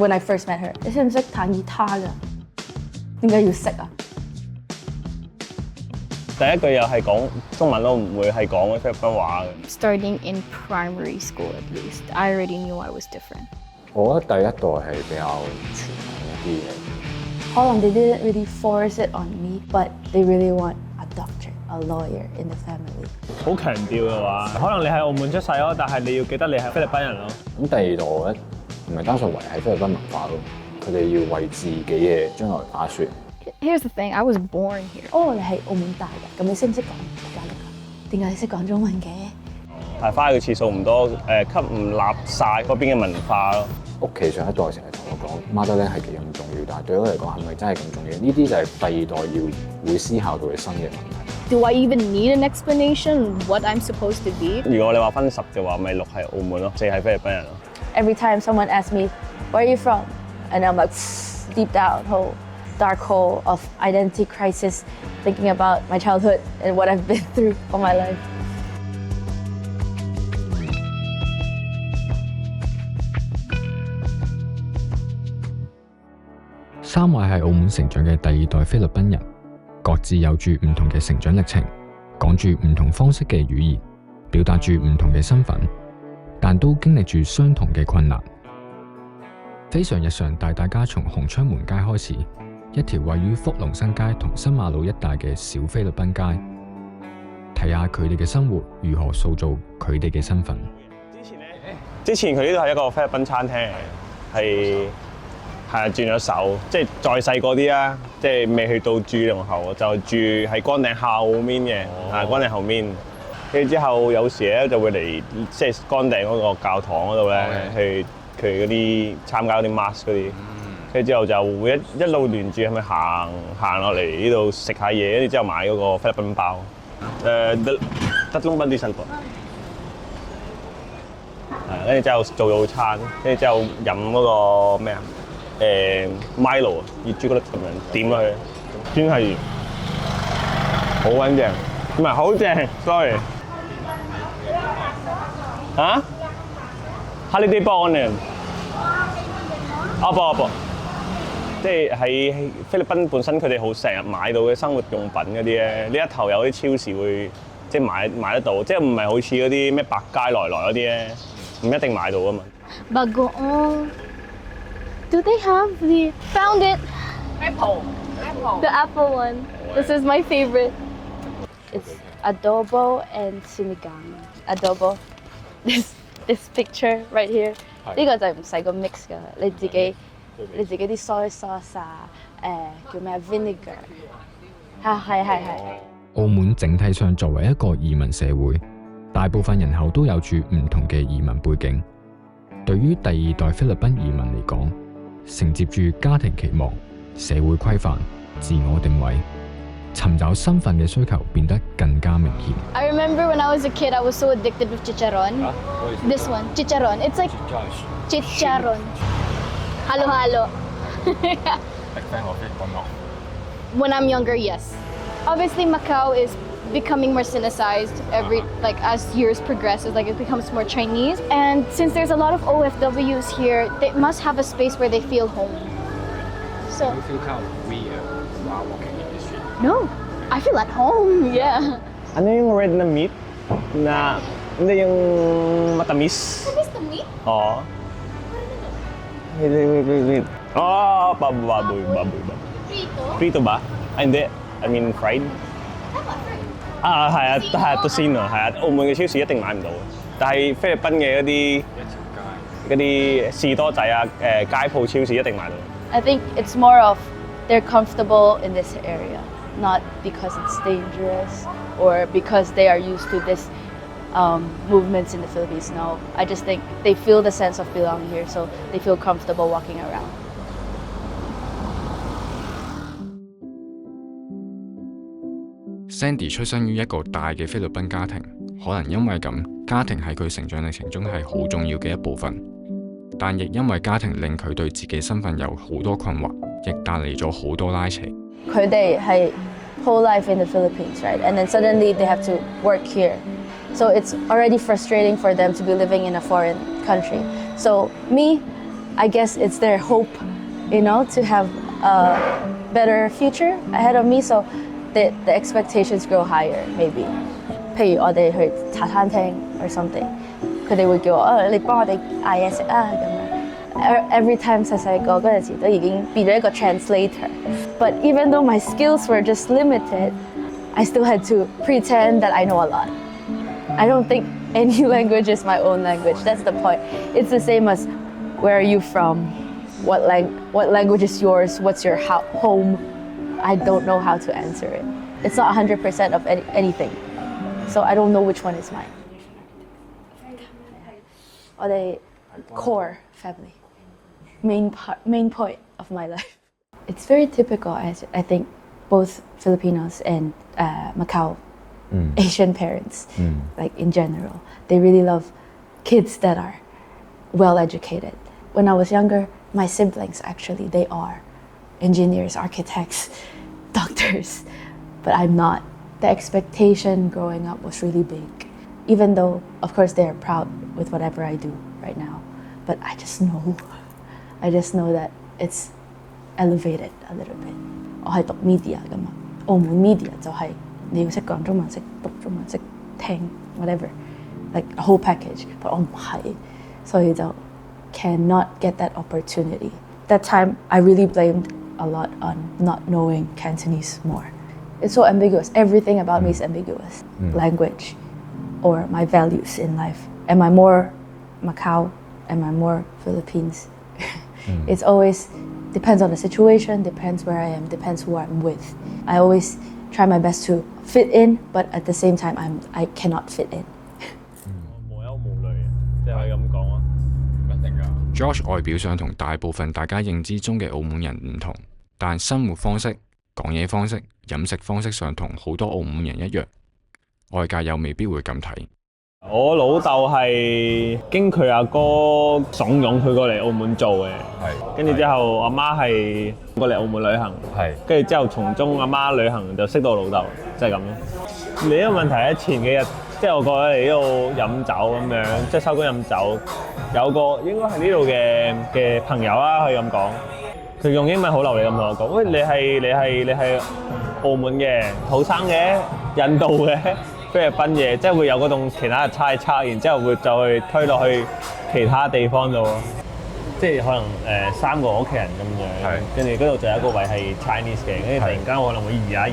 when I first met her， 你識唔識彈吉他㗎？點解要識啊？第一句又係講中文咯，唔會係講菲律賓話嘅。Starting in primary school at least, I already knew I was different. 我覺得第一代係比較傳統一啲嘅。可能 they didn't really force it on me, but they really want a doctor, a lawyer in the family. 好強調嘅話，可能你喺澳門出世咯，但係你要記得你係菲律賓人咯。咁第二代我覺得唔係單純維係菲律賓文化咯，佢哋要為自己嘅將來打算。Here's the thing, I was born here. 哦，你係澳門大嘅，咁你識唔識講大陸㗎？點解你識講中文嘅？係翻去嘅次數唔多，吸唔納晒嗰邊嘅文化咯。屋企上一代成日同我講 motherland 係幾咁重要，但係對我嚟講係咪真係咁重要？呢啲就係第二代要會思考到嘅新嘅問題。Do I even need an explanation what I'm supposed to be? 如果你話分10嘅話，咪6係澳門咯，4係菲律賓人咯。Every time someone asks me, where are you from? And I'm like, deep down, whole dark hole of identity crisis, thinking about my childhood and what I've been through all my life. 三位係澳門成長嘅第二代菲律賓人，各自有住唔同嘅成長歷程，講住唔同方式嘅語言，表達住唔同嘅身份，但都經歷住相同嘅困難。非常日常帶大家從紅窗門街開始，一條位於福隆新街同新馬路一帶嘅小菲律賓街，睇下佢哋嘅生活如何塑造佢哋嘅身份。之前佢呢度係一個菲律賓餐廳，係轉咗手，即係再細個啲啦，即係未去到住龍後，就住喺崗頂後面嘅，崗頂後面。跟住之後有時咧就會嚟即係崗頂嗰個教堂嗰度咧，去佢嗰啲參加嗰啲 mass 嗰啲。跟住之後就會一路連住係咪行落嚟呢度食下嘢，跟住之後買嗰個菲律賓包。tatlong pandesal po。跟住之後做早餐，跟住之後飲嗰個咩啊？Milo 熱朱古力咁樣點落去，真係好穩正，唔係好正 ，sorry。嚇 ？Holiday Bond 啊，即係喺菲律賓本身佢哋好成日買到嘅生活用品嗰啲咧，呢一頭有啲超市會即係買得到，即係唔係好似嗰啲咩百佳來來嗰啲咧，唔一定買到啊嘛。Bagoong. Do they have the... Found it! Apple. The apple one. This is my favorite. It's adobo and sinigang. Adobo. This picture right here. 呢個就唔使個 mix 㗎，你自己啲 soy sauce 啊，叫咩 vinegar。係。澳門整體上作為一個移民社會，大部分人口都有住唔同嘅移民背景。對於第二代菲律賓移民嚟講，承接住家庭期望、社會規範、自我定位，尋找身份嘅需求變得更加明顯。I remember when I was a kid, I was so addicted with chicharron. This one, chicharron. It's like chicharron. Halo-halo. When I'm younger, yes. Obviously, Macau is becoming more Sinicized as years progresses, it becomes more Chinese. And since there's a lot of OFWs here, they must have a space where they feel home. So. Do you feel kind of weird while walking in the street? No, I feel at home. Yeah. Ano yung red na meat na hindi yung matamis? Matamis na meat? Oo. Wait. Oh, baboy. Prito? Prito ba? Ah, hindi. I mean fried.係啊，tocino係啊，澳門嘅超市一定買唔到，但係菲律賓嘅嗰啲士多仔啊，街鋪超市一定買到。I think it's more of they're comfortable in this area, not because it's dangerous or because they are used to this movements in the Philippines. No, I just think they feel the sense of belonging here, so they feel comfortable walking around. Sandy 出生於一個大嘅菲律賓家庭，可能因為咁，家庭喺佢成長歷程中係好重要嘅一部分。但亦因為家庭令佢對自己身份有好多困惑，亦帶嚟咗好多拉扯。佢哋係 whole life in the Philippines, right? And then suddenly they have to work here. So it's already frustrating for them to be living in a foreign country. So me, I guess it's their hope, to have a better future ahead of me. So the expectations grow higher, maybe. 譬如我哋去茶餐廳 or something， 佢哋會叫我你幫我哋嗌嘢食啊咁樣。Every time 細個嗰陣時都已經變咗一個 translator. But even though my skills were just limited, I still had to pretend that I know a lot. I don't think any language is my own language. That's the point. It's the same as where are you from? What language is yours? What's your home? I don't know how to answer it. It's not 100% of anything. So I don't know which one is mine. Or the core family. Main point of my life. It's very typical, as I think both Filipinos and Macau Asian parents, like in general, they really love kids that are well educated. When I was younger, my siblings actually, they are engineers, architects, doctors, but I'm not. The expectation growing up was really big, even though of course they're proud with whatever I do right now, but I just know that it's elevated a little bit. 我係讀 media 㗎嘛，澳門 media 就係你要識講中文、識讀中文、識聽 whatever, like a whole package. But 我唔係，所以就 cannot get that opportunity. That time I really blamed a lot on not knowing Cantonese more. It's so ambiguous. Everything about me is ambiguous. Language or my values in life. Am I more Macau? Am I more Philippines? It's always depends on the situation, depends where I am, depends who I'm with. I always try my best to fit in, but at the same time, I cannot fit in. 無憂無慮，即係可以咁講啊！一定㗎。Josh 外表上同大部分大家認知中嘅澳門人唔同，但生活方式、講嘢方式、飲食方式上同好多澳門人一樣，外界又未必會咁睇。我老豆係經佢阿哥慫恿佢過嚟澳門做嘅，跟住之後阿媽係過嚟澳門旅行，跟住之後從中阿媽旅行就識到我老豆，即係咁咯。你呢個問題咧，前幾日即係我過嚟呢度飲酒咁樣，即係收工飲酒，有個應該係呢度嘅朋友啦，可以咁講，佢用英文好流利咁同我講，喂，你係澳門嘅土生嘅，印度嘅。菲律賓嘢，即係會有嗰種其他嘅猜測，然之後會再去推落去其他地方度，即係可能3個屋企人咁樣，跟住嗰度就有一個位係 Chinese 嘅，跟住突然間可能會移下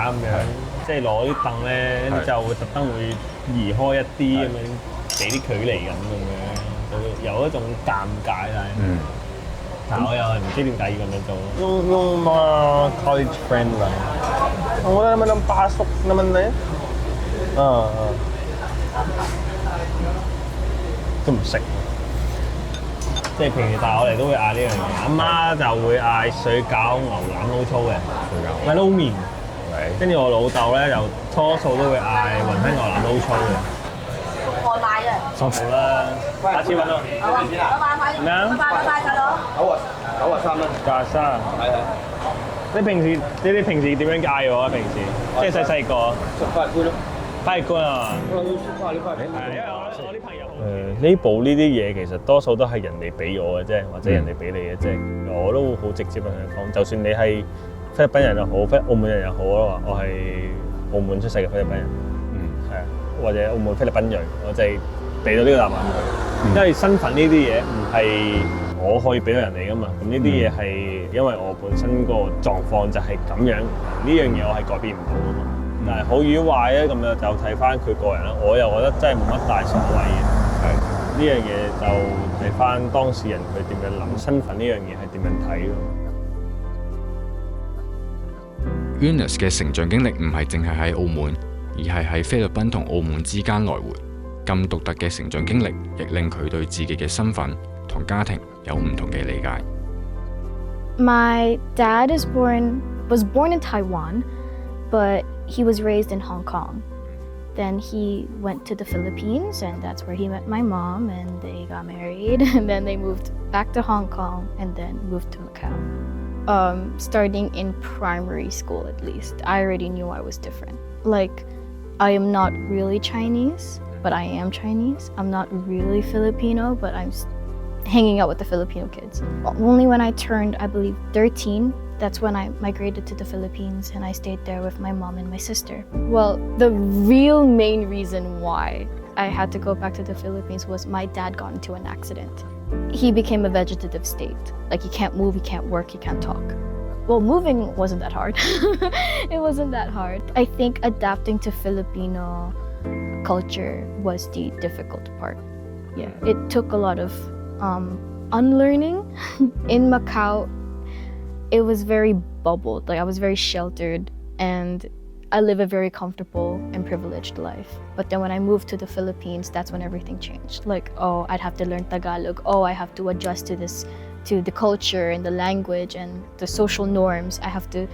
咁樣，即係攞啲凳咧，跟住就會特登會移開一啲咁樣，俾啲距離咁樣，就有一種尷尬但係我又係唔知點解要咁樣做。Yung mga college friend lang. Wala naman ng pasok naman na yan. 都唔識，即係平時帶我哋都會嗌呢樣嘢。阿媽就會嗌水餃、牛腩撈粗嘅，咪撈麵。跟住我老豆咧就多數都會嗌雲吞牛腩撈粗嘅。外賣嘅。好啦，下次揾我。好啊，咩啊？拜拜，細佬。93蚊。93。係。你哋平時點樣嗌我啊？平時即係細個。法官咯。法官啊！係因為我啲朋友呢部呢啲嘢其實多數都係人哋俾我嘅啫，或者人哋俾你嘅啫。我都好直接同佢講，就算你係菲律賓人又好，澳門人又好咯，我係澳門出世嘅菲律賓人，係啊，或者澳門菲律賓裔，我就係俾到呢個答案佢。因為身份呢啲嘢唔係我可以俾到人哋噶嘛，咁呢啲嘢係因為我本身個狀況就係咁樣，呢樣嘢我係改變唔到噶嘛。但係好與壞咧，咁樣就睇翻佢個人啦。我又覺得真係冇乜大所謂嘅。呢樣嘢就睇翻當事人佢點樣諗身份呢樣嘢係點樣睇咯。𝐓𝐿𝐻 嘅成長經歷唔係淨係喺澳門，而係喺菲律賓同澳門之間來回。咁獨特嘅成長經歷，亦令佢對自己嘅身份同家庭有唔同嘅理解。My dad was born in Taiwan, but he was raised in Hong Kong. Then he went to the Philippines, and that's where he met my mom, and they got married, and then they moved back to Hong Kong, and then moved to Macau. Starting in primary school, at least, I already knew I was different. Like, I am not really Chinese, but I am Chinese. I'm not really Filipino, but I'm hanging out with the Filipino kids. Only when I turned, I believe, 13, that's when I migrated to the Philippines and I stayed there with my mom and my sister. Well, the real main reason why I had to go back to the Philippines was my dad got into an accident. He became a vegetative state. Like, he can't move, he can't work, he can't talk. Well, moving wasn't that hard. It wasn't that hard. I think adapting to Filipino culture was the difficult part. Yeah, it took a lot of unlearning. In Macau, it was very bubbled. Like, I was very sheltered and I live a very comfortable and privileged life. But then when I moved to the Philippines, that's when everything changed. Like, oh, I'd have to learn Tagalog. Oh, I have to adjust to this, to the culture and the language and the social norms. I have to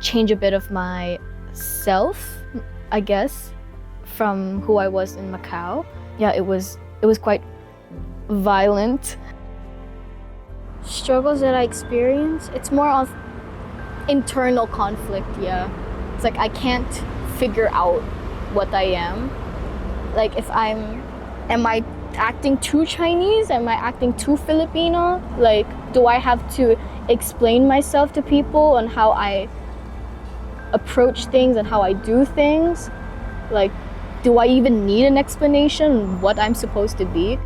change a bit of myself, I guess, from who I was in Macau. Yeah, it was quite violent. Struggles that I experience, it's more of internal conflict, yeah. It's like I can't figure out what I am. Like, if am I acting too Chinese? Am I acting too Filipino? Like, do I have to explain myself to people on how I approach things and how I do things? Like, do I even need an explanation on what I'm supposed to be?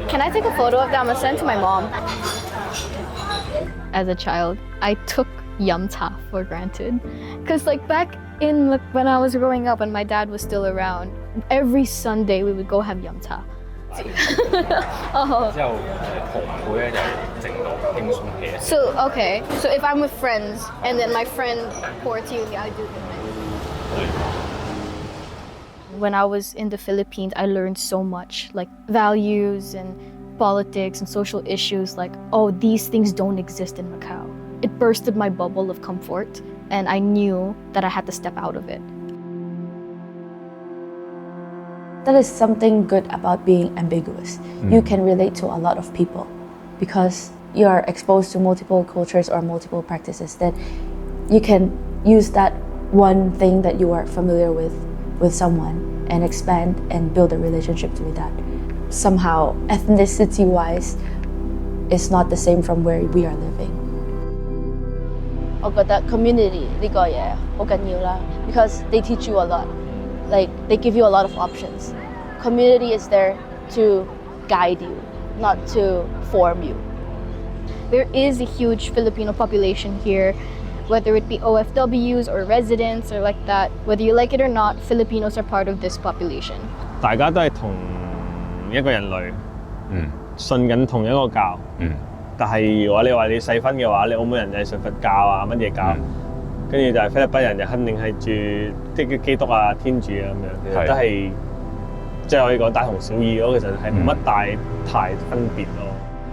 Can I take a photo of that? I'm gonna send it to my mom. As a child, I took 𝗬𝐷 for granted. Because like back in when I was growing up and my dad was still around, every Sunday we would go have 𝗬𝐷. Oh. So okay, so if I'm with friends and then my friend Poart, I do it. When I was in the Philippines, I learned so much, like values and politics and social issues, like, oh, these things don't exist in Macau. It bursted my bubble of comfort, and I knew that I had to step out of it. That is something good about being ambiguous. You can relate to a lot of people because you are exposed to multiple cultures or multiple practices. Then you can use that one thing that you are familiar with someone and expand and build a relationship with that. Somehow, ethnicity-wise, it's not the same from where we are living. 我覺得 community 呢個嘢好緊要啦 because they teach you a lot. Like, they give you a lot of options. Community is there to guide you, not to form you. There is a huge Filipino population here, whether it be OFWs or residents or like that. Whether you like it or not, Filipinos are part of this population. 大家都係同一個人類，信緊同一個教。但係如果你話你細分嘅話，你澳門人就係信佛教啊，乜嘢教，跟住就係菲律賓人就肯定係住啲基督啊、天主啊咁樣，其實都係即係可以講大同小異咯。其實係冇乜太分別咯。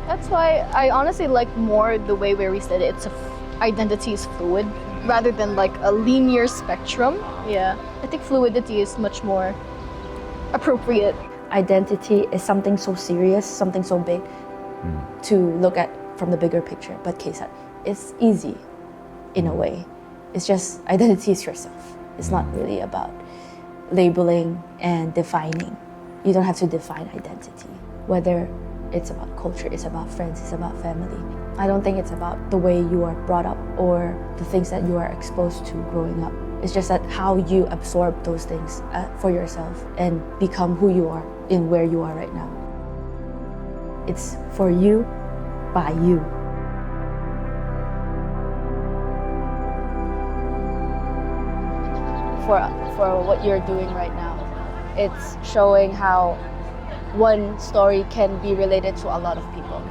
That's why I honestly like more the way where we said it. It's identity is fluid rather than like a linear spectrum. Yeah, I think fluidity is much more appropriate. Identity is something so serious, something so big to look at from the bigger picture. But 𝐶𝐸𝐵, it's easy in a way. It's just identity is yourself. It's not really about labeling and defining. You don't have to define identity. Whether it's about culture, it's about friends, it's about family. I don't think it's about the way you are brought up or the things that you are exposed to growing up. It's just that how you absorb those things for yourself and become who you are in where you are right now. It's for you, by you. For what you're doing right now, it's showing how one story can be related to a lot of people.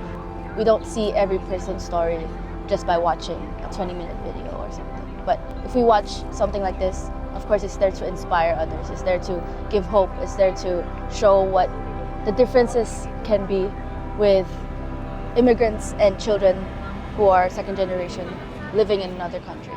We don't see every person's story just by watching a 20-minute video or something. But if we watch something like this, of course it's there to inspire others. It's there to give hope. It's there to show what the differences can be with immigrants and children who are second generation living in another country.